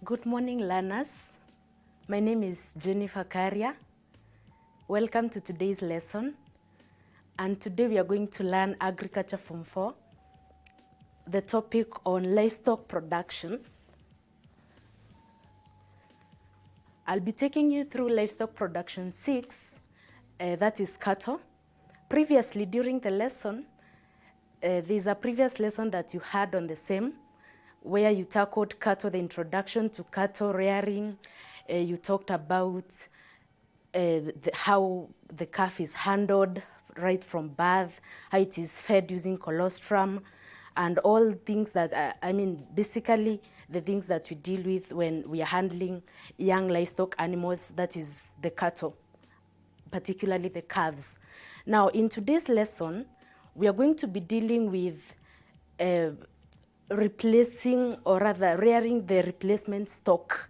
Good morning, learners. My name is Jennifer Kaaria. Welcome to today's lesson. And today we are going to learn Agriculture Form 4, the topic on livestock production. I'll be taking you through livestock production 6, that is cattle. Previously, during the lesson, there's a previous lesson that you had on the same, where you tackled cattle, the introduction to cattle rearing. You talked about how the calf is handled right from birth, how it is fed using colostrum, and all things that, basically the things that we deal with when we are handling young livestock animals, that is the cattle, particularly the calves. Now, in today's lesson, we are going to be dealing with replacing, or rather rearing the replacement stock.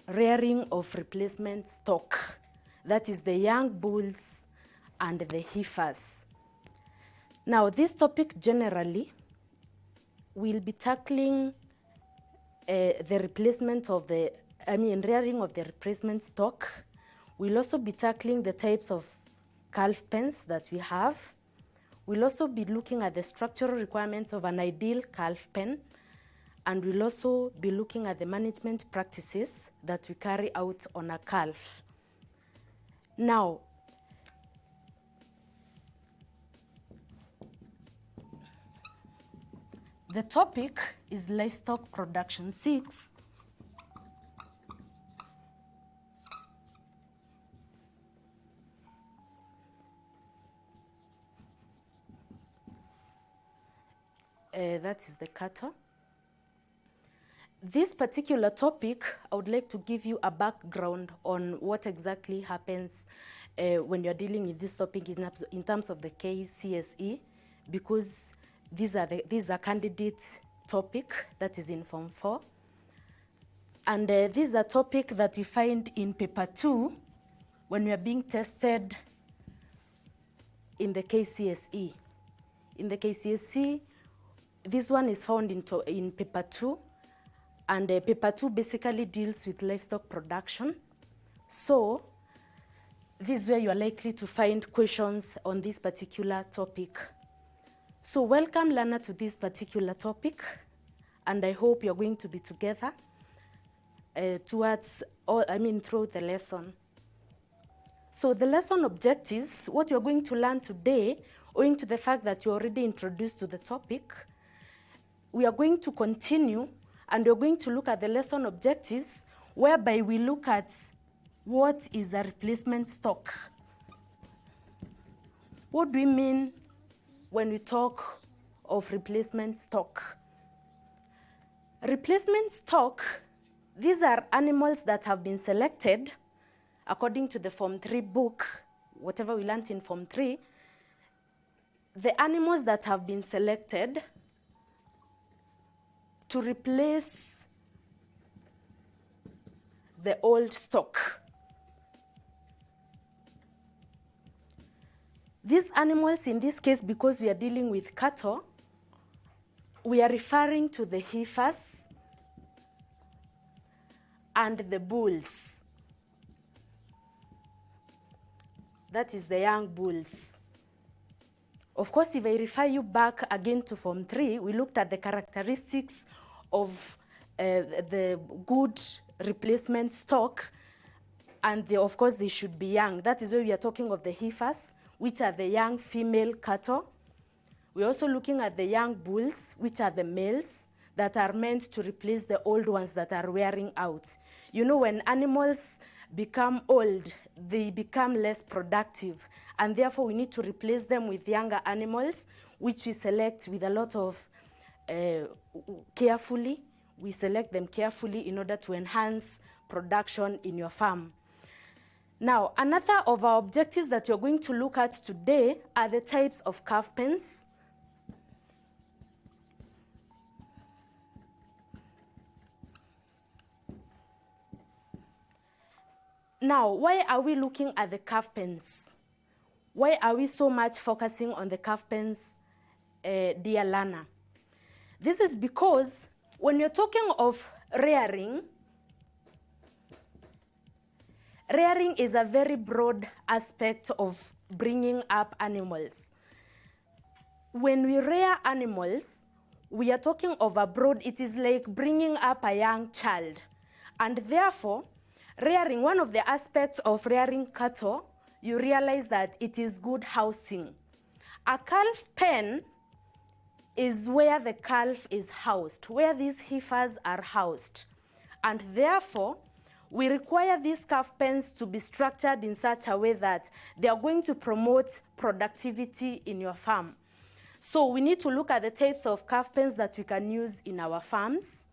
Rearing of replacement stock. That is the young bulls and the heifers. Now, this topic generally will be tackling the replacement of rearing of the replacement stock. We'll also be tackling the types of calf pens that we have. We'll also be looking at the structural requirements of an ideal calf pen, and we'll also be looking at the management practices that we carry out on a calf. Now, the topic is livestock production 6. That is the cattle. This particular topic, I would like to give you a background on what exactly happens when you're dealing with this topic in terms of the KCSE, because these are candidate topic that is in Form 4. And this is a topic that you find in paper 2 when we are being tested in the KCSE. In the KCSE, this one is found in paper 2, and paper 2 basically deals with livestock production. So this is where you are likely to find questions on this particular topic. So welcome, learner, to this particular topic, and I hope you're going to be together throughout the lesson. So the lesson objectives, what you're going to learn today, owing to the fact that you're already introduced to the topic, we are going to continue, and we're going to look at the lesson objectives, whereby we look at what is a replacement stock. What do we mean when we talk of replacement stock? Replacement stock, these are animals that have been selected according to the Form 3 book, whatever we learned in Form 3. The animals that have been selected to replace the old stock. These animals, in this case, because we are dealing with cattle, we are referring to the heifers and the bulls. That is the young bulls. Of course, if I refer you back again to Form 3, we looked at the characteristics of the good replacement stock, and of course they should be young. That is where we are talking of the heifers, which are the young female cattle. We're also looking at the young bulls, which are the males that are meant to replace the old ones that are wearing out. You know, when animals become old, they become less productive, and therefore we need to replace them with younger animals, which we select with a lot of carefully. We select them carefully in order to enhance production in your farm. Now, another of our objectives that you're going to look at today are the types of calf pens. Now, why are we looking at the calf pens? Why are we so much focusing on the calf pens, dear learner? This is because when you're talking of rearing. Rearing is a very broad aspect of bringing up animals. When we rear animals, we are talking of a broad, it is like bringing up a young child. And therefore, rearing, one of the aspects of rearing cattle, you realize that it is good housing. A calf pen is where the calf is housed, where these heifers are housed. And therefore, we require these calf pens to be structured in such a way that they are going to promote productivity in your farm. So we need to look at the types of calf pens that we can use in our farms.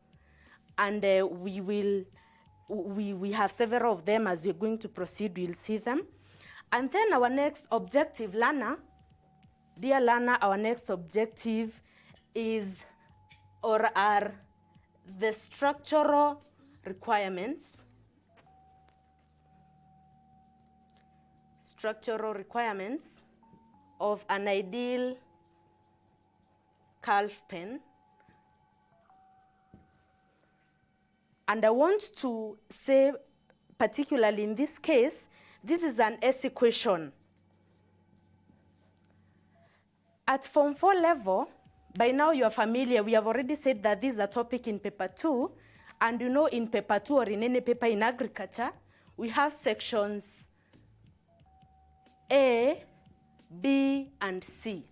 And we have several of them. As we're going to proceed, we'll see them. And then our next objective, learner, dear learner, our next objective is, or are, the structural requirements. Structural requirements of an ideal calf pen. And I want to say, particularly in this case, this is an essay question. At Form 4 level, by now you are familiar, we have already said that this is a topic in paper 2, and you know in paper 2 or in any paper in agriculture, we have sections A, B, and C.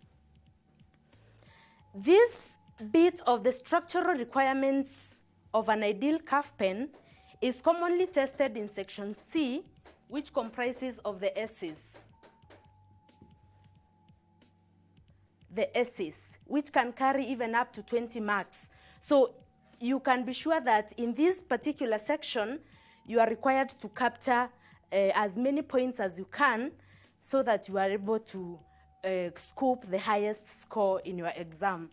This bit of the structural requirements of an ideal calf pen is commonly tested in section C, which comprises of the essays. The essays, which can carry even up to 20 marks. So you can be sure that in this particular section, you are required to capture as many points as you can so that you are able to scoop the highest score in your exam.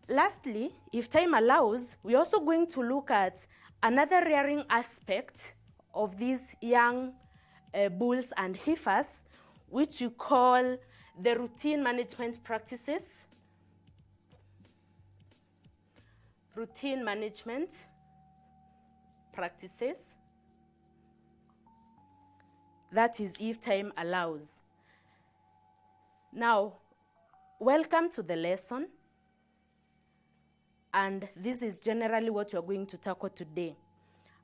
Lastly, if time allows, we're also going to look at another rearing aspect of these young bulls and heifers, which you call the routine management practices. Routine management practices. That is, if time allows. Now, welcome to the lesson. And this is generally what we're going to tackle today.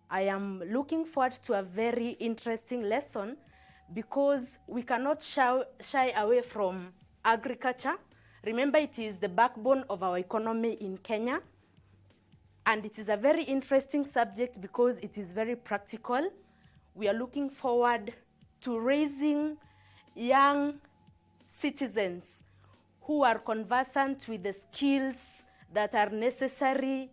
I am looking forward to a very interesting lesson because we cannot shy away from agriculture. Remember, it is the backbone of our economy in Kenya. And it is a very interesting subject because it is very practical. We are looking forward to raising young citizens who are conversant with the skills that are necessary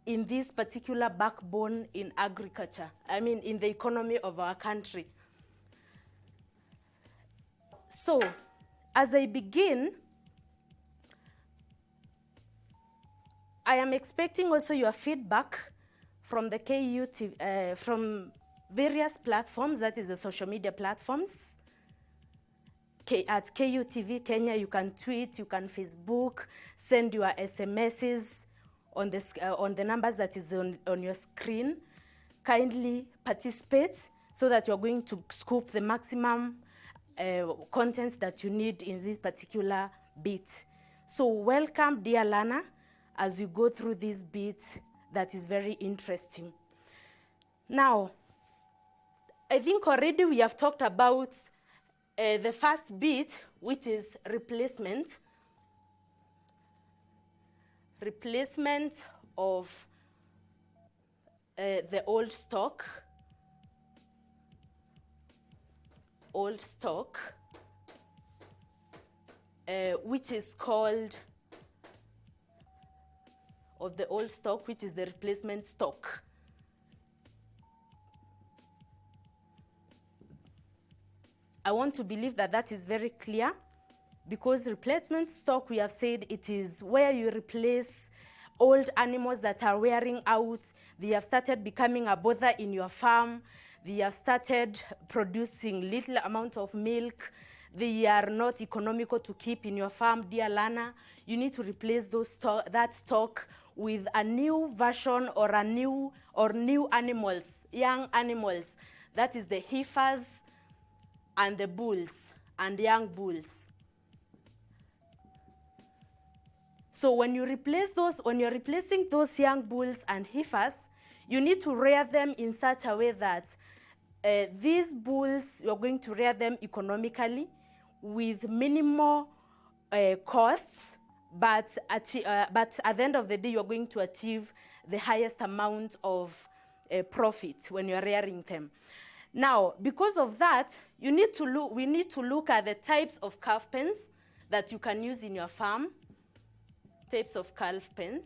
in this particular backbone in agriculture, in the economy of our country. So, as I begin, I am expecting also your feedback from the KUTV, from various platforms, that is the social media platforms. At KUTV Kenya, you can tweet, you can Facebook, send your SMSs on the numbers that is on your screen. Kindly participate so that you're going to scoop the maximum content that you need in this particular bit. So welcome, dear learner, as you go through this bit that is very interesting. Now, I think already we have talked about the first bit, which is replacement. Replacement of the old stock. Which is called, of the old stock, which is the replacement stock. I want to believe that that is very clear, because replacement stock, we have said, it is where you replace old animals that are wearing out. They have started becoming a bother in your farm. They have started producing little amount of milk. They are not economical to keep in your farm, dear learner. You need to replace that stock with a new version or new animals, young animals. That is the heifers and the bulls and young bulls. So when you're replacing those young bulls and heifers, you need to rear them in such a way that these bulls, you're going to rear them economically with minimal costs, but at the end of the day, you're going to achieve the highest amount of profit when you're rearing them. Now, because of that, we need to look at the types of calf pens that you can use in your farm. Types of calf pens.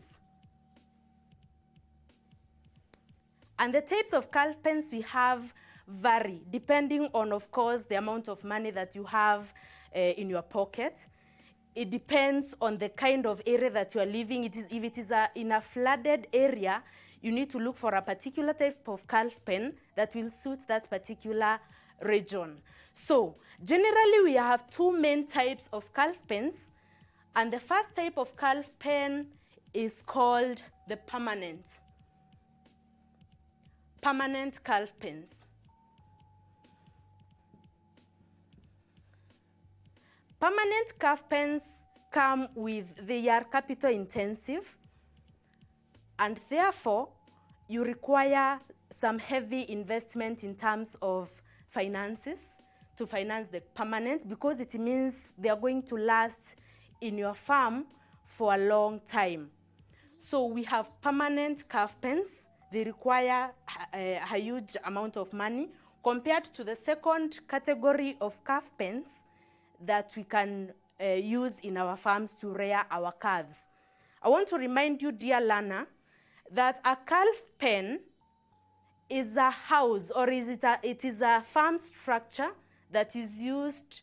And the types of calf pens we have vary depending on, of course, the amount of money that you have in your pocket. It depends on the kind of area that you are living. If it is in a flooded area, you need to look for a particular type of calf pen that will suit that particular region. So generally, we have two main types of calf pens. And the first type of calf pen is called the permanent calf pens. Permanent calf pens they are capital intensive, and therefore you require some heavy investment in terms of finances to finance the permanent, because it means they are going to last in your farm for a long time. So we have permanent calf pens. They require a huge amount of money compared to the second category of calf pens that we can use in our farms to rear our calves. I want to remind you, dear learner, that a calf pen is a house, or it is a farm structure that is used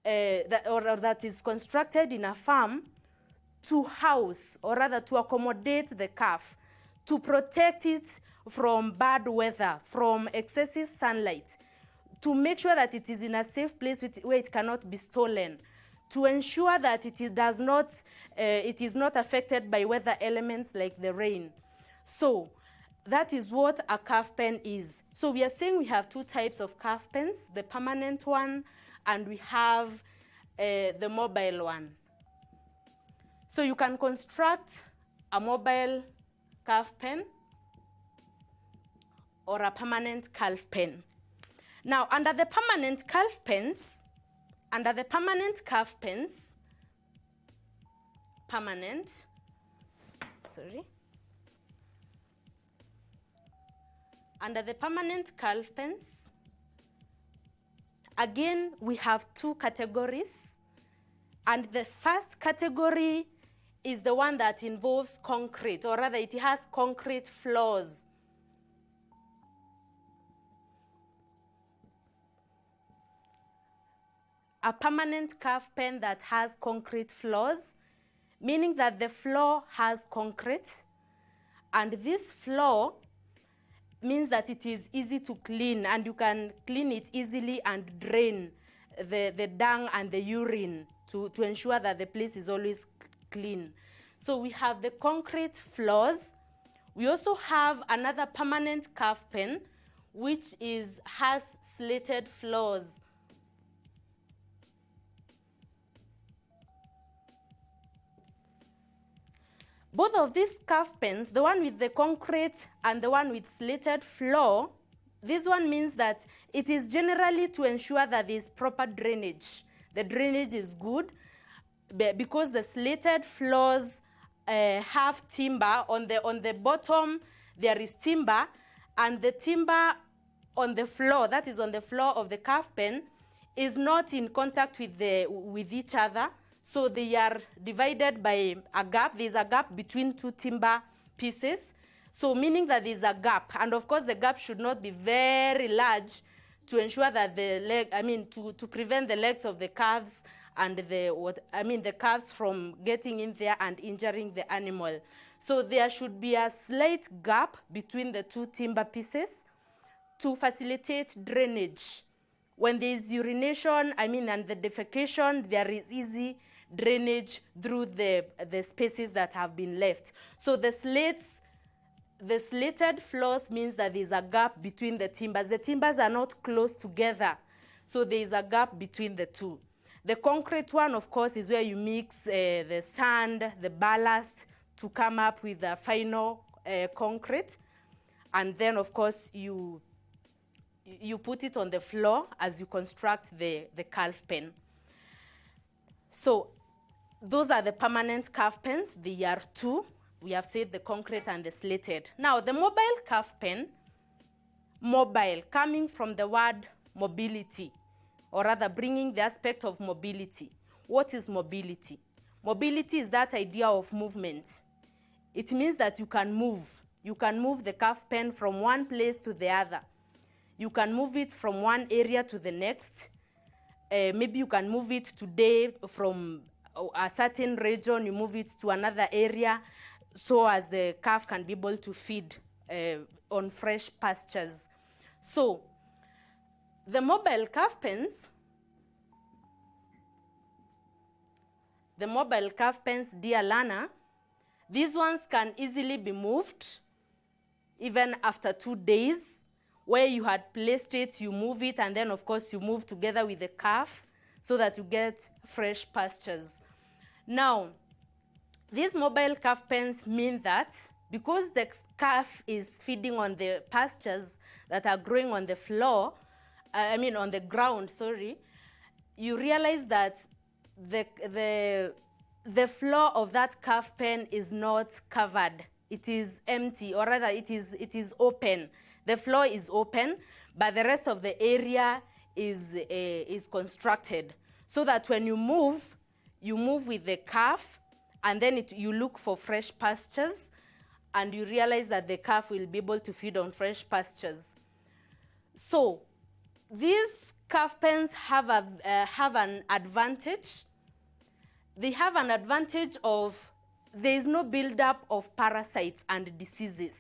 that is constructed in a farm to house, or rather to accommodate the calf, to protect it from bad weather, from excessive sunlight, to make sure that it is in a safe place where it cannot be stolen, to ensure that it is not affected by weather elements like the rain. So that is what a calf pen is. So we are saying we have two types of calf pens, the permanent one, and we have the mobile one. So you can construct a mobile calf pen or a permanent calf pen. Now, under the permanent calf pens, under the permanent calf pens, again, we have two categories. And the first category is the one that involves concrete, or rather it has concrete floors. A permanent calf pen that has concrete floors, meaning that the floor has concrete, and this floor means that it is easy to clean, and you can clean it easily and drain the dung and the urine to ensure that the place is always clean. So we have the concrete floors. We also have another permanent calf pen, which has slated floors. Both of these calf pens, the one with the concrete and the one with slated floor, this one means that it is generally to ensure that there is proper drainage. The drainage is good because the slated floors have timber. On the bottom there is timber, and the timber on the floor, that is on the floor of the calf pen, is not in contact with each other. So they are divided by a gap. There's a gap between two timber pieces. So meaning that there's a gap. And of course the gap should not be very large to ensure that to prevent the legs of the calves and the calves from getting in there and injuring the animal. So there should be a slight gap between the two timber pieces to facilitate drainage. When there is urination, and the defecation, there is easy drainage through the spaces that have been left. So the slated floors means that there's a gap between the timbers. The timbers are not close together, so there's a gap between the two. The concrete one, of course, is where you mix the sand, the ballast to come up with the final concrete. And then, of course, you put it on the floor as you construct the calf pen. So those are the permanent calf pens. They are two. We have said the concrete and the slated. Now, the mobile calf pen, mobile, coming from the word mobility, or rather bringing the aspect of mobility. What is mobility? Mobility is that idea of movement. It means that you can move. You can move the calf pen from one place to the other. You can move it from one area to the next. Maybe you can move it today from a certain region, you move it to another area, so as the calf can be able to feed on fresh pastures. So the mobile calf pens, dear Lana, these ones can easily be moved even after 2 days. Where you had placed it, you move it, and then of course you move together with the calf so that you get fresh pastures. Now, these mobile calf pens mean that because the calf is feeding on the pastures that are growing on the floor, on the ground, sorry, you realize that the floor of that calf pen is not covered. It is empty, or rather it is open. The floor is open, but the rest of the area is constructed so that when you move with the calf, and then you look for fresh pastures, and you realize that the calf will be able to feed on fresh pastures. So these calf pens have an advantage. They have an advantage of there is no buildup of parasites and diseases.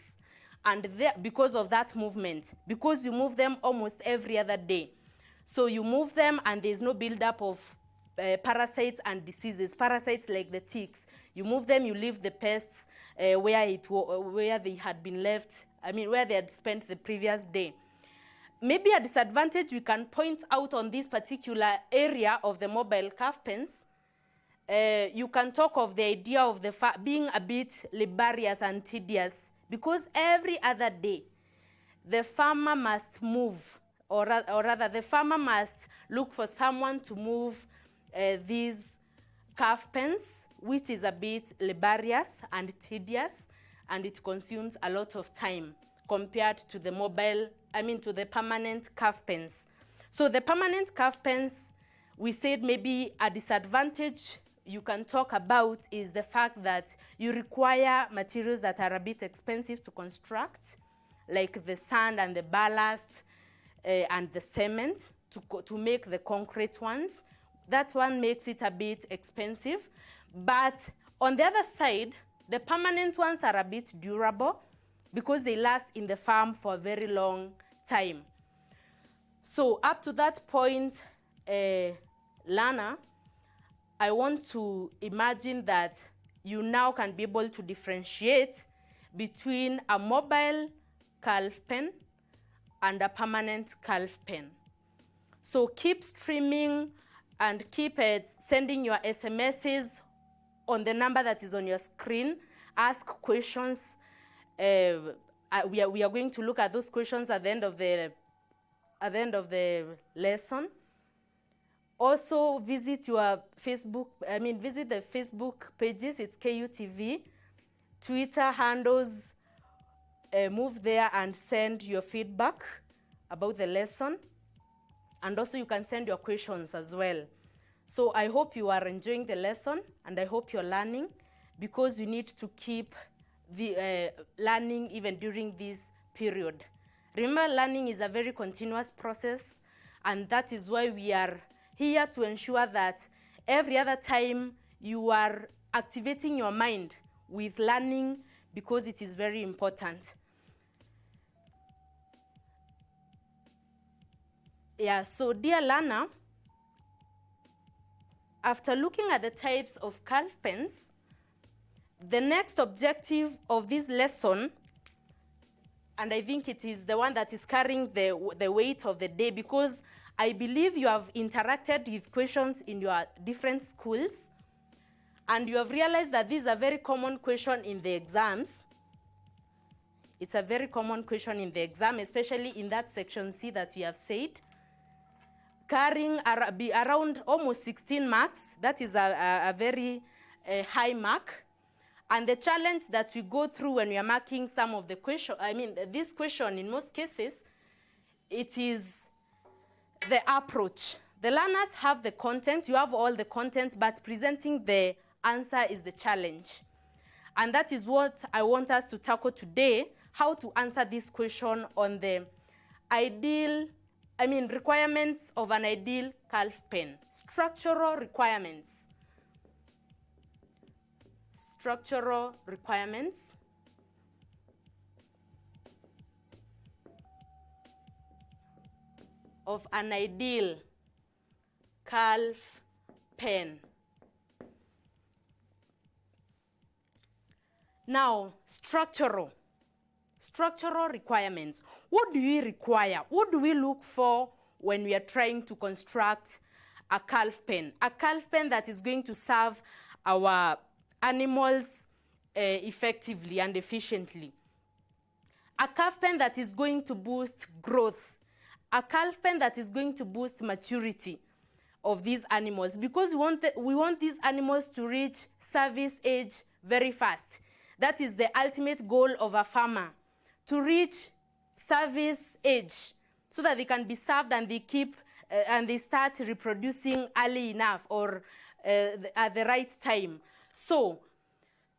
And because of that movement, because you move them almost every other day. So you move them and there's no buildup of parasites and diseases, parasites like the ticks. You move them, you leave the pests where they had been left, where they had spent the previous day. Maybe a disadvantage we can point out on this particular area of the mobile calf pens, you can talk of the idea of being a bit laborious and tedious, because every other day the farmer must move, or rather the farmer must look for someone to move these calf pens, which is a bit laborious and tedious, and it consumes a lot of time compared to the to the permanent calf pens. So the permanent calf pens, we said maybe a disadvantage you can talk about is the fact that you require materials that are a bit expensive to construct, like the sand and the ballast and the cement to make the concrete ones. That one makes it a bit expensive. But on the other side, the permanent ones are a bit durable because they last in the farm for a very long time. So up to that point, Lana, I want to imagine that you now can be able to differentiate between a mobile calf pen and a permanent calf pen. So keep streaming and keep sending your SMSs on the number that is on your screen. Ask questions. We are going to look at those questions at the end of the lesson. Also visit your Facebook, visit the Facebook pages, it's KUTV, Twitter handles, move there and send your feedback about the lesson. And also you can send your questions as well. So I hope you are enjoying the lesson and I hope you're learning, because we need to keep the learning even during this period. Remember, learning is a very continuous process, and that is why we are here to ensure that every other time you are activating your mind with learning, because it is very important. Yeah, so dear learner, after looking at the types of calf pens, the next objective of this lesson, and I think it is the one that is carrying the weight of the day, because I believe you have interacted with questions in your different schools, and you have realized that this is a very common question in the exams. It's a very common question in the exam, especially in that section C that we have said, carrying around almost 16 marks. That is a very high mark. And the challenge that we go through when we are marking some of the question, this question in most cases, it is the approach. The learners have the content, you have all the content, but presenting the answer is the challenge. And that is what I want us to tackle today, how to answer this question on the requirements of an ideal calf pen. Structural requirements. Structural requirements. Of an ideal calf pen. Now, structural requirements. What do we require? What do we look for when we are trying to construct a calf pen? A calf pen that is going to serve our animals effectively and efficiently. A calf pen that is going to boost growth. A calf pen that is going to boost maturity of these animals, because we want these animals to reach service age very fast. That is the ultimate goal of a farmer, to reach service age so that they can be served and they keep and they start reproducing early enough or at the right time. So,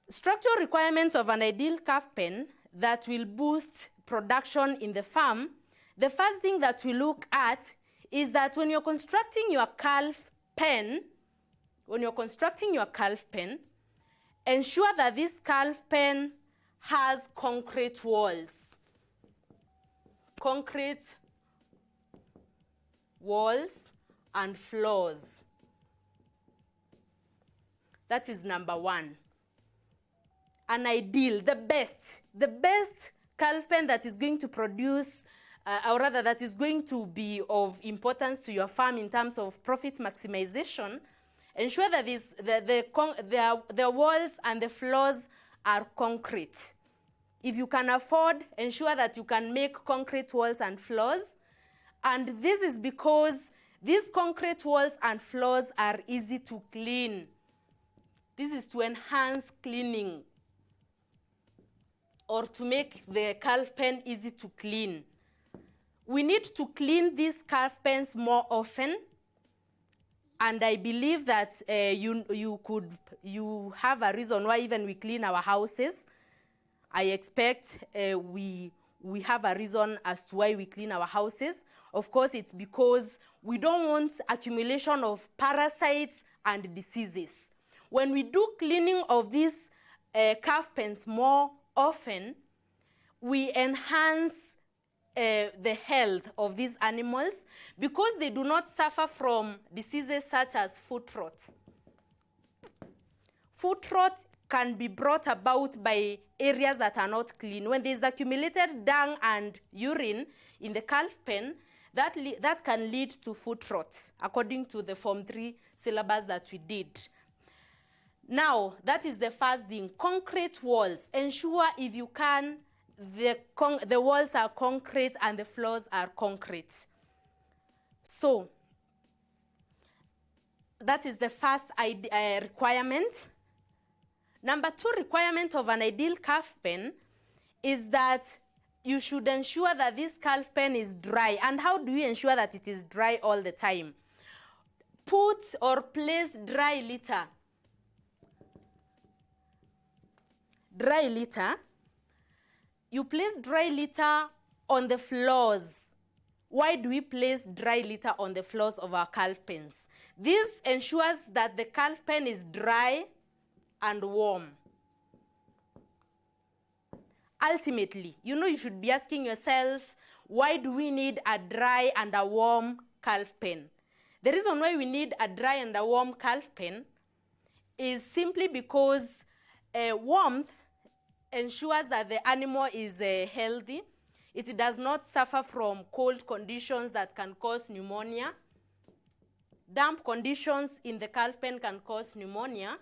structural requirements of an ideal calf pen that will boost production in the farm. The first thing that we look at is that when you're constructing your calf pen, ensure that this calf pen has concrete walls. Concrete walls and floors. That is number one. An ideal, the best calf pen that is going to produce, or rather that is going to be of importance to your farm in terms of profit maximization. Ensure that the walls and the floors are concrete. If you can afford, ensure that you can make concrete walls and floors. And this is because these concrete walls and floors are easy to clean. This is to enhance cleaning or to make the calf pen easy to clean. We need to clean these calf pens more often. And I believe that you have a reason why even we clean our houses. I expect we have a reason as to why we clean our houses. Of course, it's because we don't want accumulation of parasites and diseases. When we do cleaning of these calf pens more often, we enhance the health of these animals because they do not suffer from diseases such as foot rot. Foot rot can be brought about by areas that are not clean. When there is accumulated dung and urine in the calf pen, that can lead to foot rot, according to the Form 3 syllabus that we did. Now, that is the first thing. Concrete walls. Ensure, if you can, the walls are concrete and the floors are concrete. So, that is the first requirement. Number 2 requirement of an ideal calf pen is that you should ensure that this calf pen is dry. And how do we ensure that it is dry all the time? Put or place dry litter. Dry litter. You place dry litter on the floors. Why do we place dry litter on the floors of our calf pens? This ensures that the calf pen is dry and warm. Ultimately, you should be asking yourself, why do we need a dry and a warm calf pen? The reason why we need a dry and a warm calf pen is simply because warmth ensures that the animal is healthy. It does not suffer from cold conditions that can cause pneumonia. Damp conditions in the calf pen can cause pneumonia.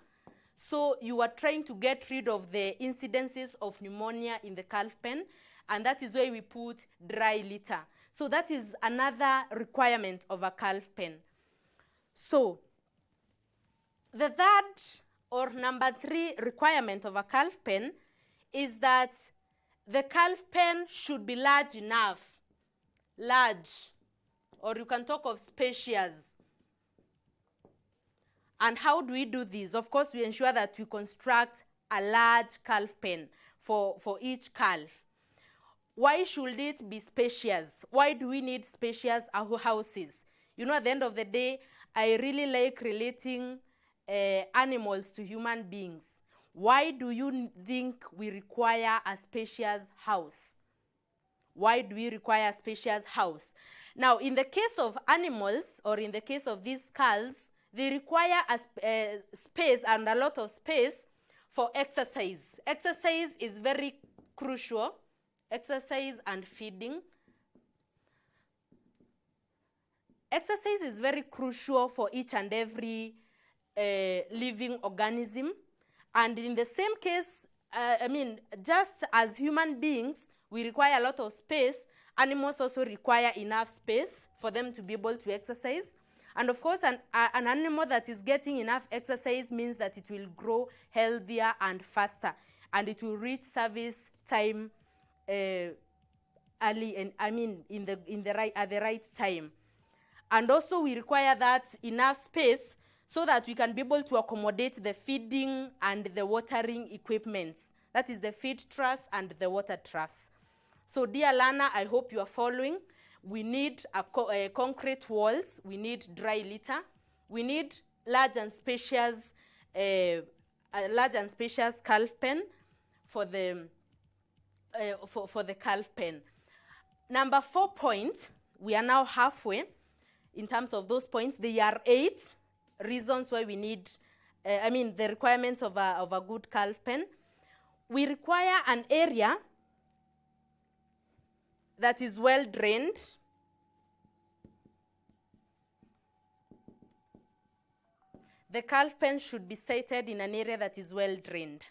So you are trying to get rid of the incidences of pneumonia in the calf pen, and that is why we put dry litter. So that is another requirement of a calf pen. So the third or number 3 requirement of a calf pen is that the calf pen should be large enough. Large, or you can talk of spacious. And how do we do this? Of course, we ensure that we construct a large calf pen for each calf. Why should it be spacious? Why do we need spacious houses? You know, at the end of the day, I really like relating animals to human beings. Why do you think we require a spacious house? Why do we require a spacious house? Now, in the case of animals, or in the case of these cows, they require a space and a lot of space for exercise. Exercise is very crucial. Exercise and feeding. Exercise is very crucial for each and every living organism. And in the same case, just as human beings, we require a lot of space. Animals also require enough space for them to be able to exercise. And of course, an animal that is getting enough exercise means that it will grow healthier and faster, and it will reach service time early, and at the right time. And also, we require that enough space so that we can be able to accommodate the feeding and the watering equipments. That is the feed troughs and the water troughs. So, dear learner, I hope you are following. We need concrete walls. We need dry litter. We need large and spacious calf pen for the calf pen. Number 4 point. We are now halfway in terms of those points. There are 8 reasons why we need. The requirements of a good calf pen. We require an area that is well drained. The calf pen should be sited in an area that is well drained.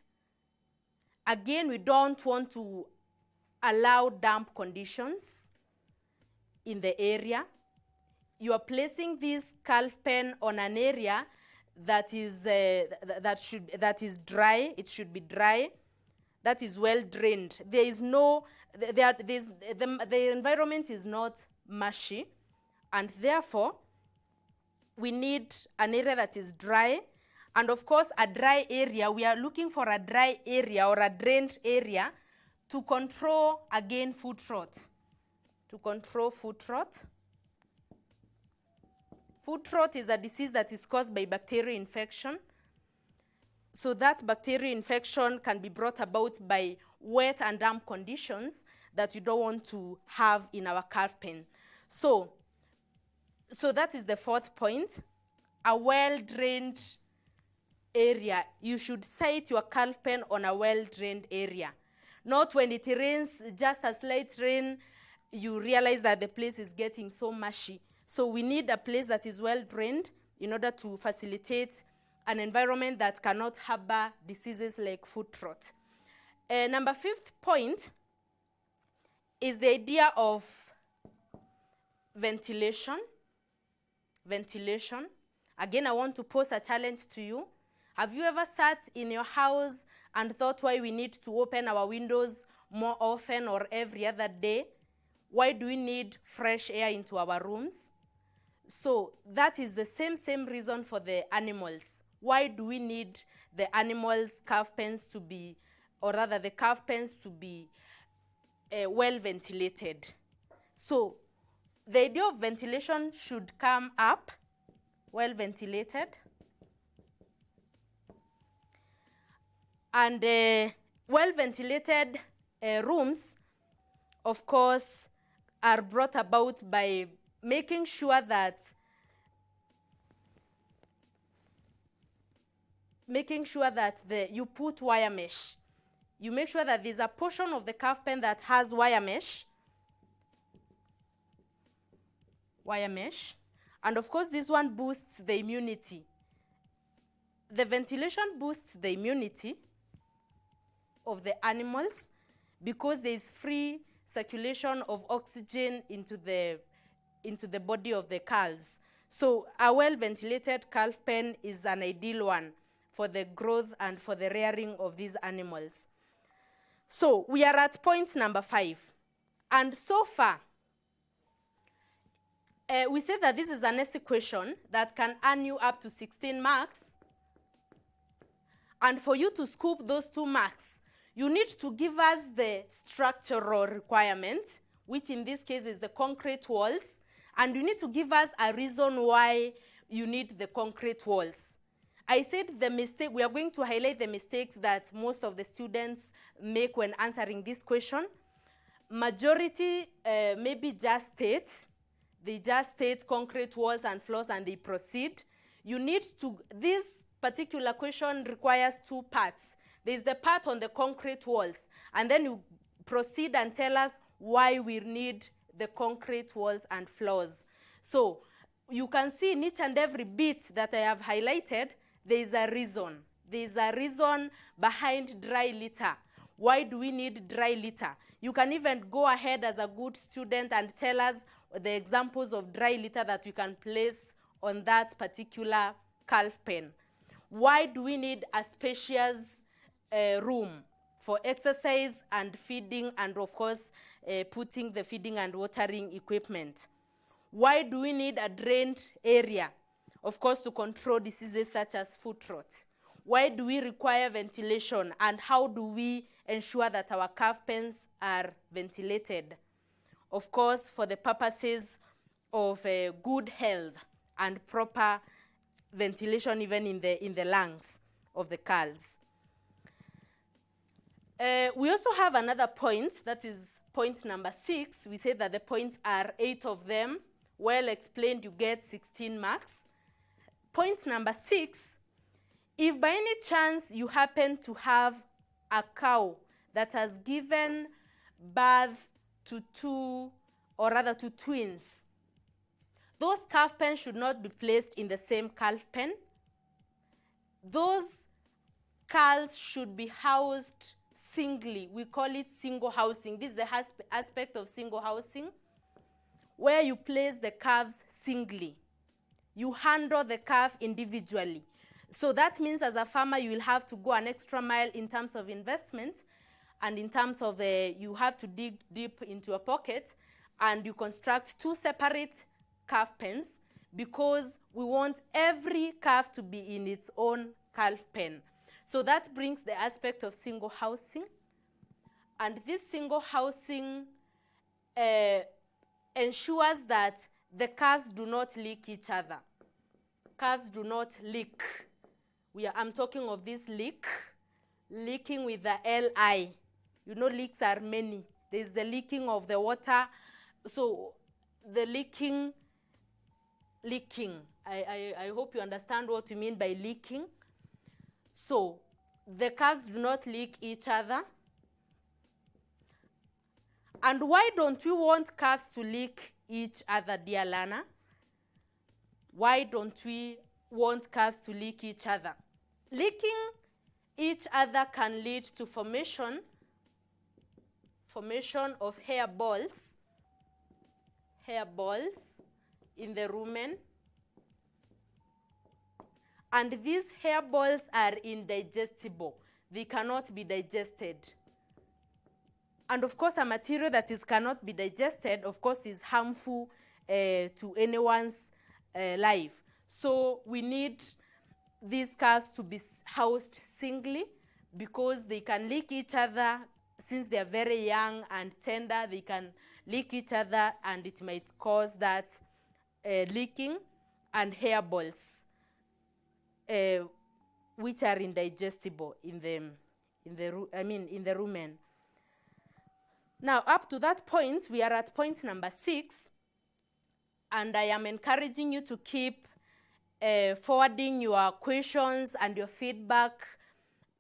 Again, we don't want to allow damp conditions in the area. You are placing this calf pen on an area that is dry. It should be dry. That is well drained. There is no, the environment is not mushy, and therefore we need an area that is dry. And of course, a dry area, we are looking for a dry area or a drained area to control, again, foot rot. To control foot rot. Foot rot is a disease that is caused by bacterial infection. So that bacterial infection can be brought about by wet and damp conditions that you don't want to have in our calf pen. So that is the 4th point. A well-drained area. You should site your calf pen on a well-drained area. Not when it rains, just a slight rain, you realize that the place is getting so mushy. So we need a place that is well-drained in order to facilitate an environment that cannot harbor diseases like foot rot. Number 5th point is the idea of ventilation. Ventilation. Again, I want to pose a challenge to you. Have you ever sat in your house and thought why we need to open our windows more often or every other day? Why do we need fresh air into our rooms? So that is the same reason for the animals. Why do we need the animals' calf pens to be, or rather the calf pens to be well ventilated? So the idea of ventilation should come up, well ventilated. And well ventilated rooms, of course, are brought about by making sure that making sure that you put wire mesh. You make sure that there's a portion of the calf pen that has wire mesh. Wire mesh. And of course, this one boosts the immunity. The ventilation boosts the immunity of the animals because there is free circulation of oxygen into the body of the calves. So a well-ventilated calf pen is an ideal one for the growth and for the rearing of these animals. So we are at point number 5. And so far, we said that this is an essay question that can earn you up to 16 marks. And for you to scoop those 2 marks, you need to give us the structural requirement, which in this case is the concrete walls. And you need to give us a reason why you need the concrete walls. I said we are going to highlight the mistakes that most of the students make when answering this question. Majority maybe just state. They just state concrete walls and floors and they proceed. This particular question requires 2 parts. There's the part on the concrete walls, and then you proceed and tell us why we need the concrete walls and floors. So you can see in each and every bit that I have highlighted, there is a reason. There is a reason behind dry litter. Why do we need dry litter? You can even go ahead as a good student and tell us the examples of dry litter that you can place on that particular calf pen. Why do we need a spacious room for exercise and feeding and, of course, putting the feeding and watering equipment? Why do we need a drained area? Of course, to control diseases such as foot rot. Why do we require ventilation, and how do we ensure that our calf pens are ventilated? Of course, for the purposes of good health and proper ventilation even in the lungs of the calves. We also have another point, that is point number 6. We say that the points are 8 of them. Well explained, you get 16 marks. Point number 6, if by any chance you happen to have a cow that has given birth to 2, or rather to twins, those calf pens should not be placed in the same calf pen. Those calves should be housed singly. We call it single housing. This is the aspect of single housing, where you place the calves singly. You handle the calf individually. So that means as a farmer, you will have to go an extra mile in terms of investment, and in terms of you have to dig deep into your pocket, and you construct 2 separate calf pens, because we want every calf to be in its own calf pen. So that brings the aspect of single housing. And this single housing ensures that the calves do not lick each other. Calves do not lick. I'm talking of this leaking with the L-I. You know, leaks are many. There's the leaking of the water. So the leaking. I hope you understand what you mean by leaking. So the calves do not lick each other. And why don't we want calves to lick each other, dear Lana? Why don't we want calves to lick each other? Licking each other can lead to formation of hair balls in the rumen. And these hair balls are indigestible. They cannot be digested. And of course, a material that cannot be digested, of course, is harmful to anyone's life. So we need these calves to be housed singly, because they can lick each other. Since they are very young and tender, they can lick each other, and it might cause that leaking and hair balls, which are indigestible in the rumen. Now, up to that point, we are at point number 6, and I am encouraging you to keep forwarding your questions and your feedback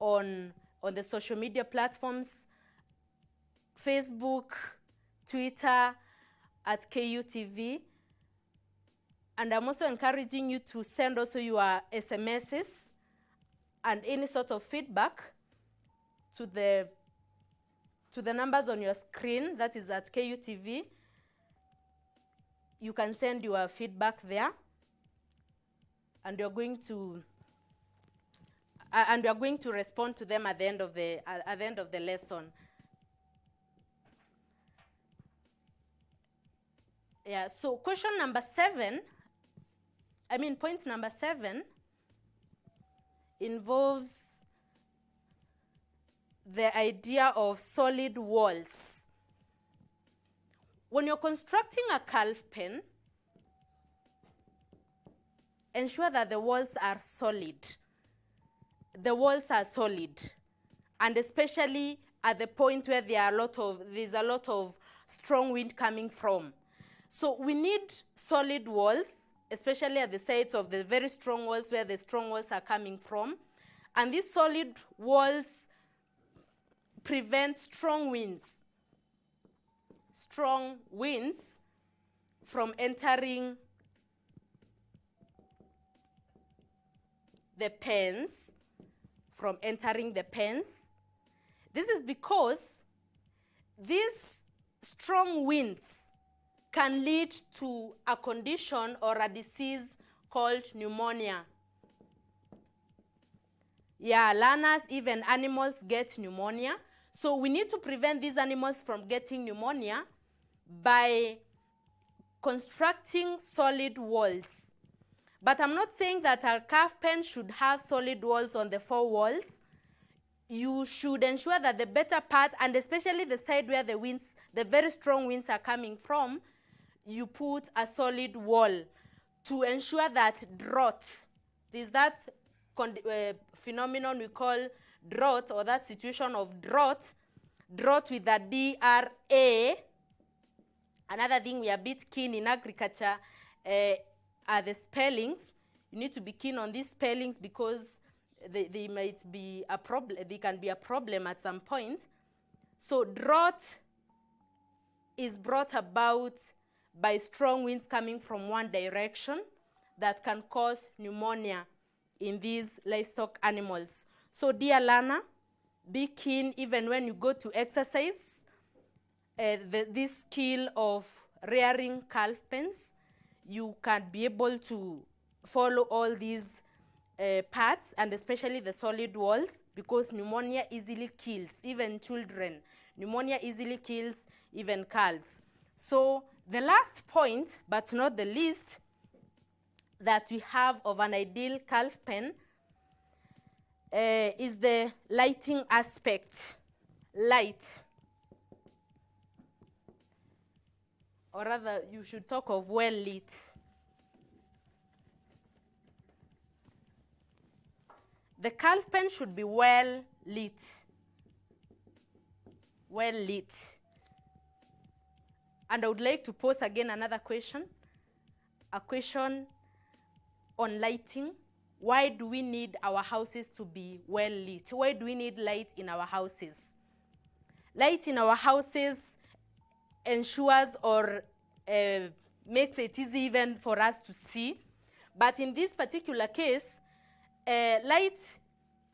on the social media platforms, Facebook, Twitter, at KUTV. And I'm also encouraging you to send also your SMSs and any sort of feedback to the numbers on your screen, that is at KUTV. You can send your feedback there, and you're going to respond to them at the end of the lesson. Yeah. So point number 7 involves the idea of solid walls. When you're constructing a calf pen, ensure that the walls are solid. The walls are solid, and especially at the point where there's a lot of strong wind coming from. So we need solid walls, especially at the sides of the very strong walls where the strong walls are coming from. And these solid walls prevent strong winds from entering the pens, This is because these strong winds can lead to a condition or a disease called pneumonia. Yeah, learners, even animals get pneumonia. So we need to prevent these animals from getting pneumonia by constructing solid walls. But I'm not saying that our calf pen should have solid walls on the 4 walls. You should ensure that the better part, and especially the side where the very strong winds are coming from, you put a solid wall to ensure that drought, there's that phenomenon we call drought, or that situation of drought with a DRA. Another thing we are a bit keen in agriculture are the spellings. You need to be keen on these spellings because they might be a problem. They can be a problem at some point. So drought is brought about by strong winds coming from one direction that can cause pneumonia in these livestock animals. So dear learner, be keen even when you go to exercise this skill of rearing calf pens. You can be able to follow all these parts, and especially the solid walls, because pneumonia easily kills even children. Pneumonia easily kills even calves. So the last point, but not the least, that we have of an ideal calf pen is the lighting aspect. Light. Or rather, you should talk of well lit. The calf pen should be well lit. Well lit. And I would like to pose again another question. A question on lighting. Why do we need our houses to be well lit? Why do we need light in our houses? Light in our houses ensures or makes it easy even for us to see. But in this particular case, light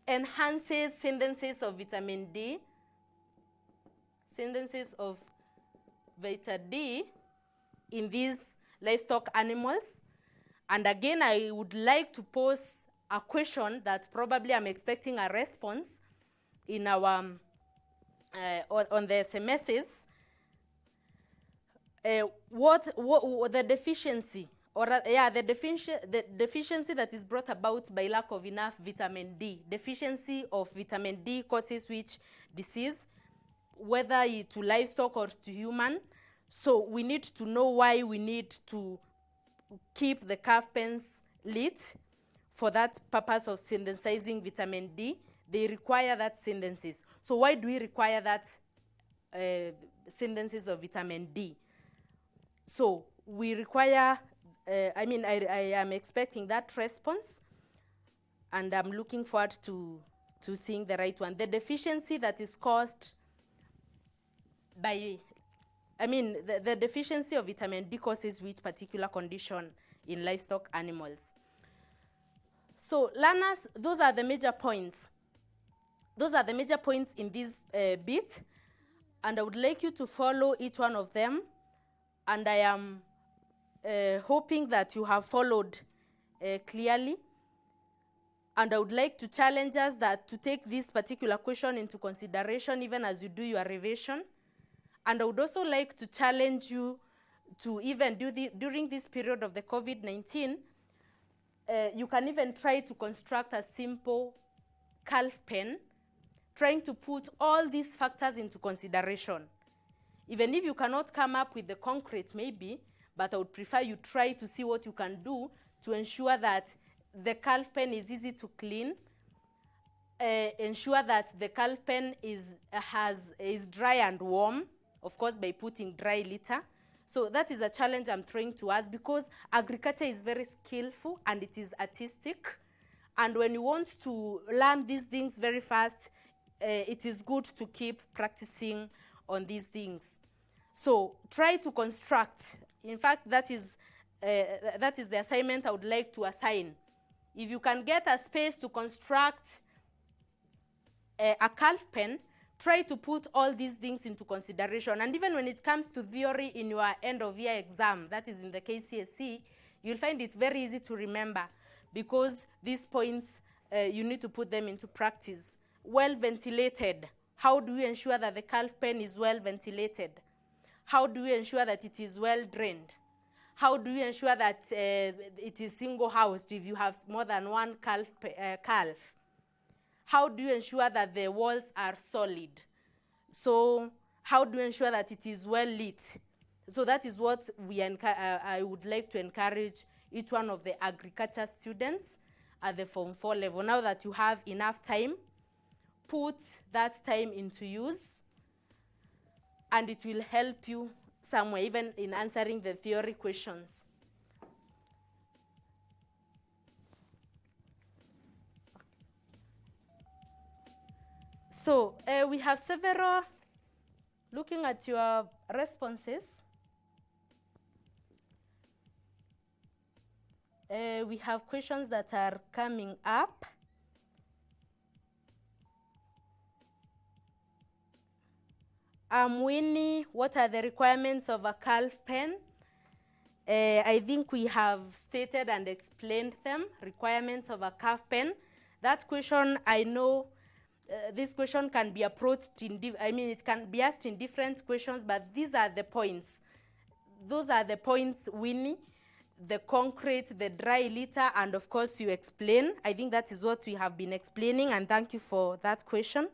enhances synthesis of vitamin D. Synthesis of vitamin D in these livestock animals. And again, I would like to pose a question that probably I'm expecting a response in our on the SMSs. What the deficiency, or the deficiency that is brought about by lack of enough vitamin D. Deficiency of vitamin D causes which disease, whether to livestock or to human. So we need to know why we need to keep the calf pens lit. For that purpose of synthesizing vitamin D, they require that synthesis. So why do we require that synthesis of vitamin D? So we require I am expecting that response, and I'm looking forward to seeing the right one. The deficiency that is caused by, the deficiency of vitamin D causes which particular condition in livestock animals? So learners, those are the major points. Those are the major points in this bit, and I would like you to follow each one of them, and I am hoping that you have followed clearly. And I would like to challenge us that to take this particular question into consideration even as you do your revision. And I would also like to challenge you to even do during this period of the COVID-19, you can even try to construct a simple calf pen, trying to put all these factors into consideration. Even if you cannot come up with the concrete maybe, but I would prefer you try to see what you can do to ensure that the calf pen is easy to clean, ensure that the calf pen is dry and warm, of course by putting dry litter. So that is a challenge I'm trying to ask, because agriculture is very skillful and it is artistic. And when you want to learn these things very fast, it is good to keep practicing on these things. So try to construct. In fact, that is the assignment I would like to assign. If you can get a space to construct a calf pen, try to put all these things into consideration. And even when it comes to theory in your end of year exam, that is in the KCSE, you'll find it very easy to remember, because these points, you need to put them into practice. Well ventilated. How do you ensure that the calf pen is well ventilated? How do you ensure that it is well drained? How do you ensure that it is single housed if you have more than one calf? How do you ensure that the walls are solid? So how do you ensure that it is well lit? So that is what I would like to encourage each one of the agriculture students at the Form 4 level. Now that you have enough time, put that time into use, and it will help you somewhere, even in answering the theory questions. So we have several, looking at your responses, we have questions that are coming up. Winnie, what are the requirements of a calf pen? I think we have stated and explained them, requirements of a calf pen. That question, I know, this question can be approached it can be asked in different questions, but these are the points. Those are the points, Winnie, the concrete, the dry litter, and of course you explain. I think that is what we have been explaining, and thank you for that question.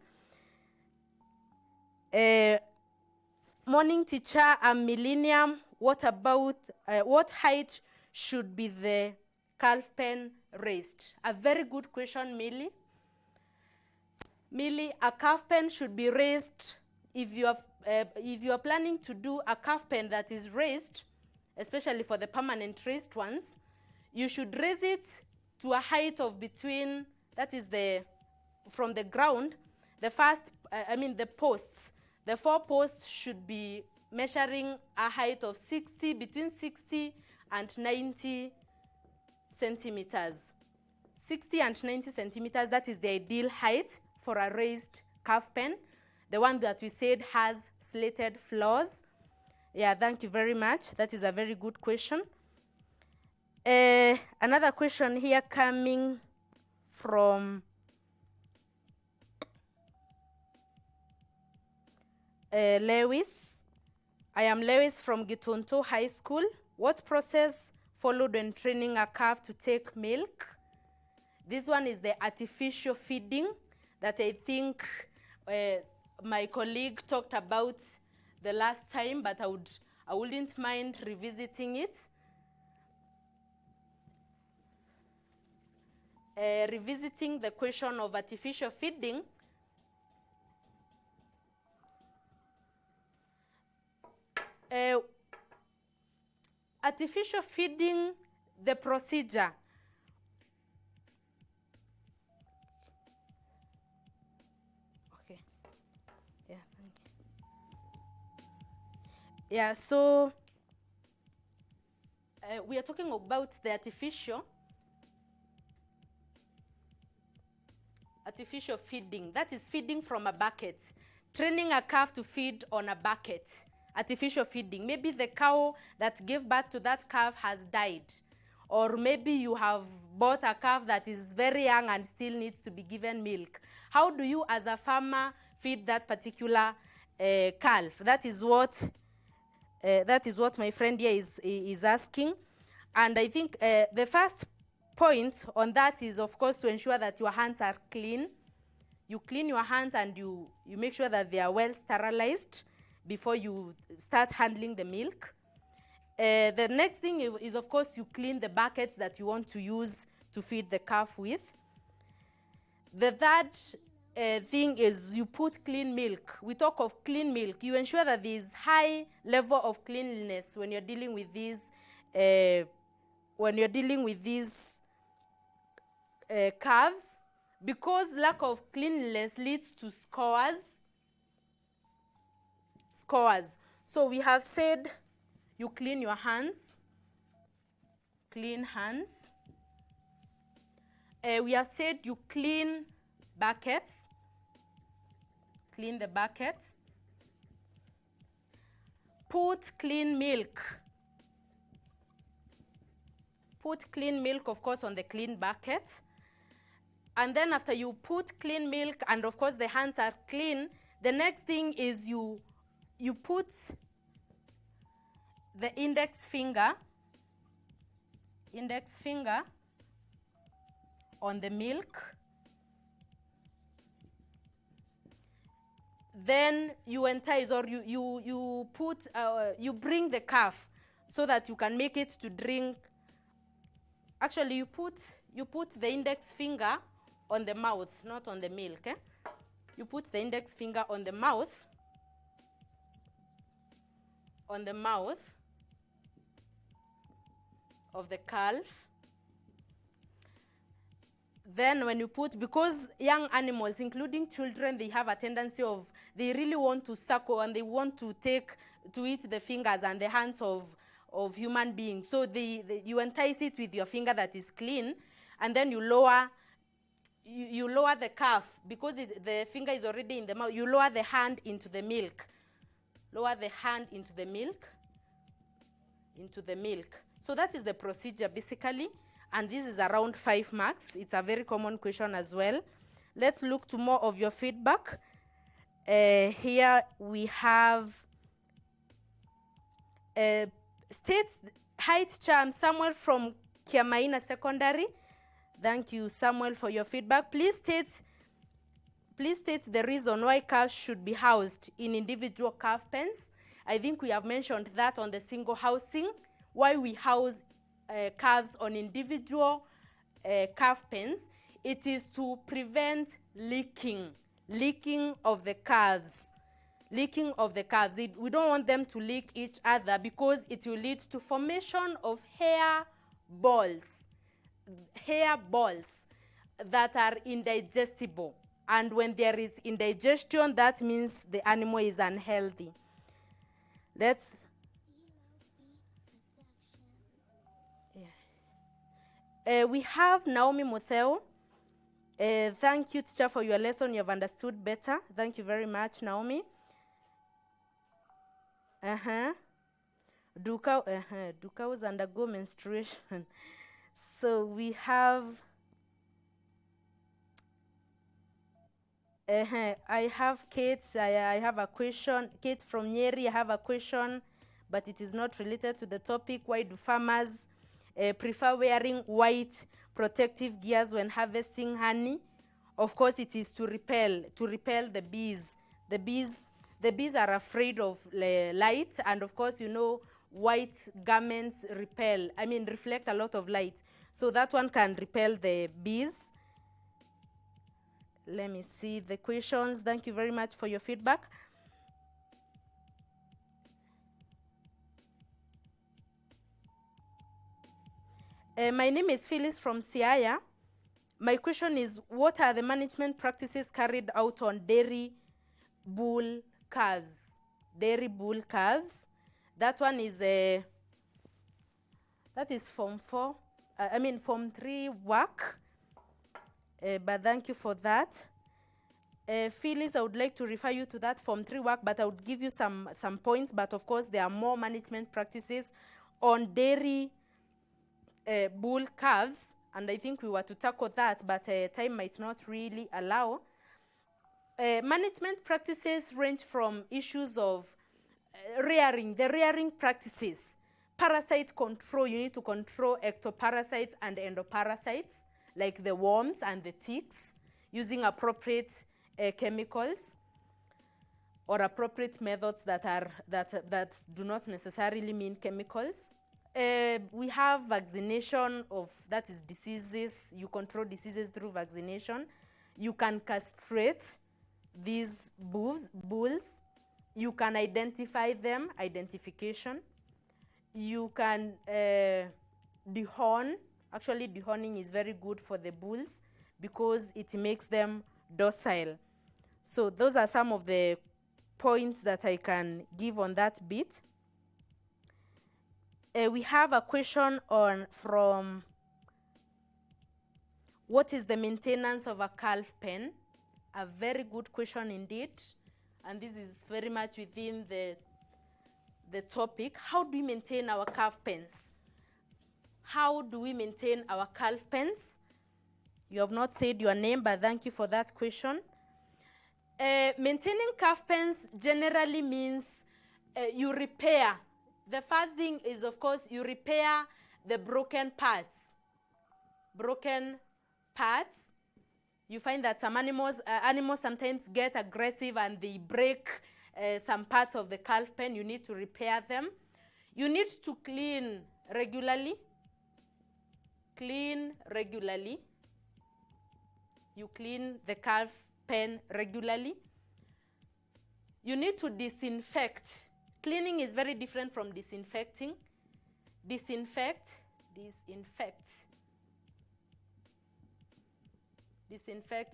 Morning teacher, millennium, what about, what height should be the calf pen raised? A very good question, Millie. Millie, a calf pen should be raised if you are planning to do a calf pen that is raised, especially for the permanent raised ones, you should raise it to a height of between, that is from the ground, the posts. The 4 posts should be measuring a height of between 60 and 90 centimeters. 60 and 90 centimeters, that is the ideal height for a raised calf pen. The one that we said has slated floors. Yeah, thank you very much. That is a very good question. Another question here coming from Lewis. I am Lewis from Gitonto High School. What process followed when training a calf to take milk? This one is the artificial feeding that I think my colleague talked about the last time, but I wouldn't mind revisiting it. Revisiting the question of artificial feeding. Artificial feeding the procedure. Okay. Yeah, thank you. Yeah, so we are talking about the artificial feeding. That is feeding from a bucket. Training a calf to feed on a bucket. Artificial feeding. Maybe the cow that gave birth to that calf has died. Or maybe you have bought a calf that is very young and still needs to be given milk. How do you as a farmer feed that particular calf? That is what my friend here is asking. And I think the first point on that is, of course, to ensure that your hands are clean. You clean your hands and you make sure that they are well sterilized before you start handling the milk. The next thing is, of course, you clean the buckets that you want to use to feed the calf with. The third thing is you put clean milk. We talk of clean milk. You ensure that there is high level of cleanliness when you're dealing with these calves, because lack of cleanliness leads to scores. So we have said you clean your hands. Clean hands. We have said you clean buckets. Clean the bucket. Put clean milk. Put clean milk, of course, on the clean bucket. And then after you put clean milk, and of course the hands are clean, the next thing is you put the index finger on the milk. Then you entice, or you bring the calf so that you can make it to drink. Actually, you put the index finger on the mouth, not on the milk. You put the index finger on the mouth. Of the calf. Then when you put, because young animals, including children, they have a tendency of, they really want to suckle and they want to eat the fingers and the hands of human beings. So you entice it with your finger that is clean, and then you lower the calf, because the finger is already in the mouth. You lower the hand into the milk. Lower the hand into the milk. So that is the procedure basically, and this is around 5 marks. It's a very common question as well. Let's look to more of your feedback. Here we have State Height Charm Samuel from Kiamaina Secondary. Thank you, Samuel, for your feedback. Please state the reason why calves should be housed in individual calf pens. I think we have mentioned that on the single housing, why we house calves on individual calf pens. It is to prevent leaking of the calves. We don't want them to leak each other, because it will lead to formation of hair balls that are indigestible. And when there is indigestion, that means the animal is unhealthy. We have Naomi Mutheo. Thank you, teacher, for your lesson. You have understood better. Thank you very much, Naomi. Cows undergo menstruation. So we have I have Kate. I have a question. Kate from Nyeri, I have a question, but it is not related to the topic. Why do farmers prefer wearing white protective gears when harvesting honey? Of course, it is to repel the bees. The bees are afraid of light, and of course, white garments reflect a lot of light. So that one can repel the bees. Let me see the questions. Thank you very much for your feedback. My name is Phyllis from Siaya. My question is, what are the management practices carried out on dairy bull calves? Dairy bull calves. That one is that is Form 4. Form 3 work. But thank you for that. Phyllis, I would like to refer you to that Form 3 work, but I would give you some points. But of course, there are more management practices on dairy bull calves, and I think we were to tackle that, but time might not really allow. Management practices range from issues of rearing, the rearing practices, parasite control. You need to control ectoparasites and endoparasites, like the worms and the ticks, using appropriate chemicals or appropriate methods that do not necessarily mean chemicals. We have vaccination of, that is diseases. You control diseases through vaccination. You can castrate these bulls. You can identify them, identification. You can dehorn. Actually, dehorning is very good for the bulls because it makes them docile. So those are some of the points that I can give on that bit. We have a question from what is the maintenance of a calf pen? A very good question indeed, and this is very much within the topic. How do we maintain our calf pens? How do we maintain our calf pens? You have not said your name, but thank you for that question. Maintaining calf pens generally means you repair. The first thing is, of course, you repair the broken parts. You find that some animals sometimes get aggressive and they break some parts of the calf pen. You need to repair them. You need to clean regularly. You clean the calf pen regularly. You need to disinfect. Cleaning is very different from disinfecting. Disinfect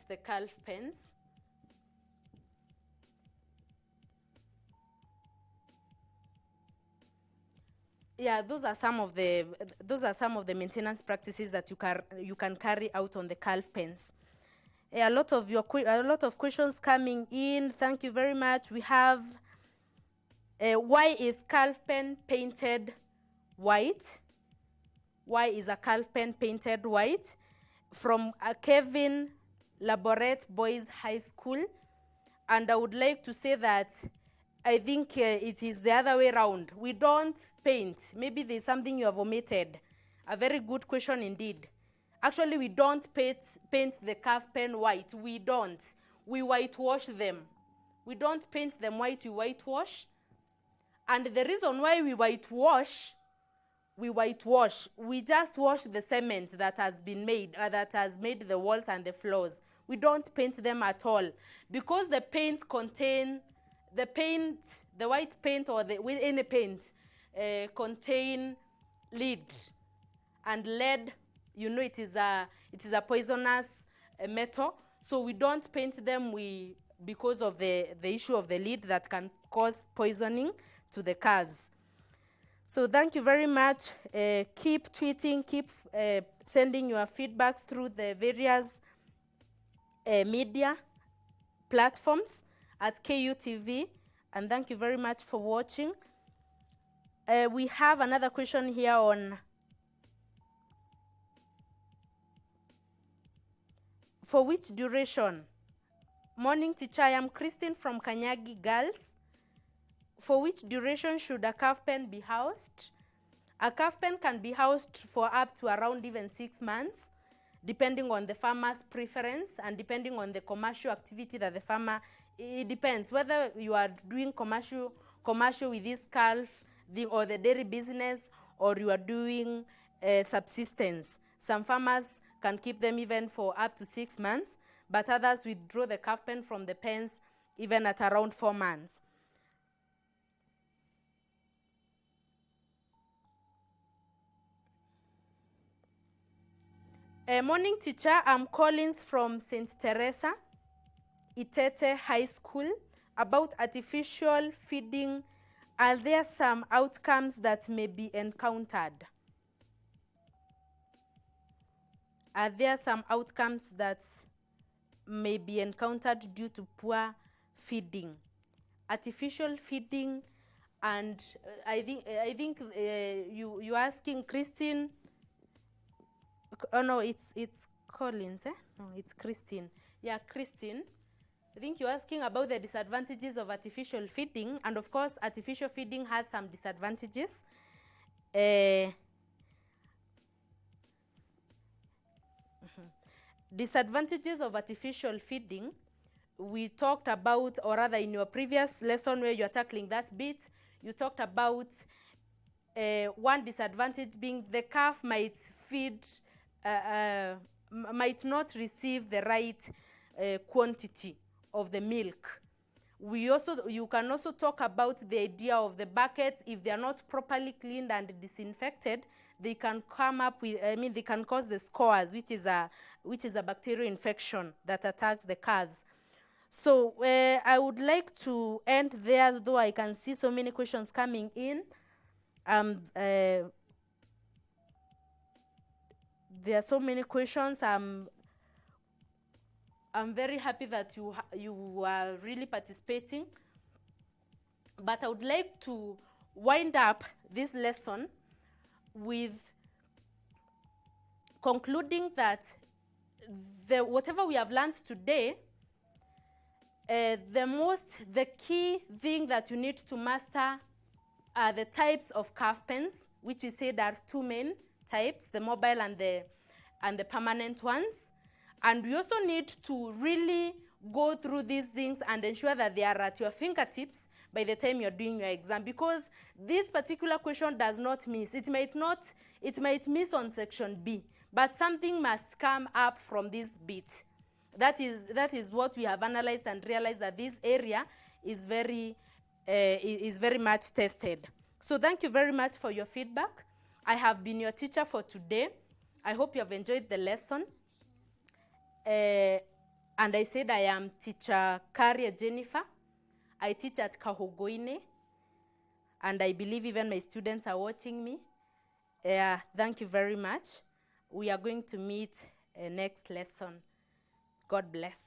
the calf pens. Yeah, those are some of the maintenance practices that you can carry out on the calf pens. A lot of questions coming in. Thank you very much. We have why is calf pen painted white? Why is a calf pen painted white? From Kevin Laboret Boys High School. And I would like to say that I think it is the other way around. We don't paint. Maybe there's something you have omitted. A very good question indeed. Actually, we don't paint the calf pen white. We don't. We whitewash them. We don't paint them white, we whitewash. And the reason why we whitewash, we just wash the cement that has been made, that has made the walls and the floors. We don't paint them at all. Because the paint contain, the white paint or any paint contain lead. And lead, you know, it is a poisonous metal. So we don't paint them because of the issue of the lead that can cause poisoning to the calves. So thank you very much. Keep tweeting, keep sending your feedbacks through the various media platforms at KUTV. And thank you very much for watching. We have another question here on for which duration? Morning teacher, I am Christine from Kanyagi Girls. For which duration should a calf pen be housed? A calf pen can be housed for up to around even 6 months, depending on the farmer's preference and depending on the commercial activity that the farmer, it depends whether you are doing commercial with this calf or the dairy business, or you are doing subsistence. Some farmers can keep them even for up to 6 months, but others withdraw the calf pen from the pens even at around 4 months. Morning teacher, I'm Collins from St. Teresa, Itete High School. About artificial feeding, are there some outcomes that may be encountered? Are there some outcomes that may be encountered due to poor feeding? Artificial feeding, and I think you asking Christine. Oh no, it's Collins, eh? No, it's Christine. Yeah, Christine. I think you're asking about the disadvantages of artificial feeding, and of course, artificial feeding has some disadvantages. Disadvantages of artificial feeding, we talked about, or rather in your previous lesson where you're tackling that bit, you talked about one disadvantage being the calf might feed, might not receive the right quantity of the milk. You can also talk about the idea of the buckets. If they are not properly cleaned and disinfected, they can come up with, they can cause the scores, which is a bacterial infection that attacks the calves. So I would like to end there, though I can see so many questions coming in. There are so many questions. I'm very happy that you are really participating. But I would like to wind up this lesson with concluding that whatever we have learned today, the key thing that you need to master are the types of calf pens, which we said are two main types, the mobile and the permanent ones. And we also need to really go through these things and ensure that they are at your fingertips by the time you're doing your exam, because this particular question does not miss. It might miss on section B, but something must come up from this bit. That is what we have analyzed and realized, that this area is very much tested. So thank you very much for your feedback. I have been your teacher for today. I hope you have enjoyed the lesson. And I said I am teacher Kaaria Jennifer. I teach at Kahogoine, and I believe even my students are watching me. Thank you very much. We are going to meet next lesson. God bless.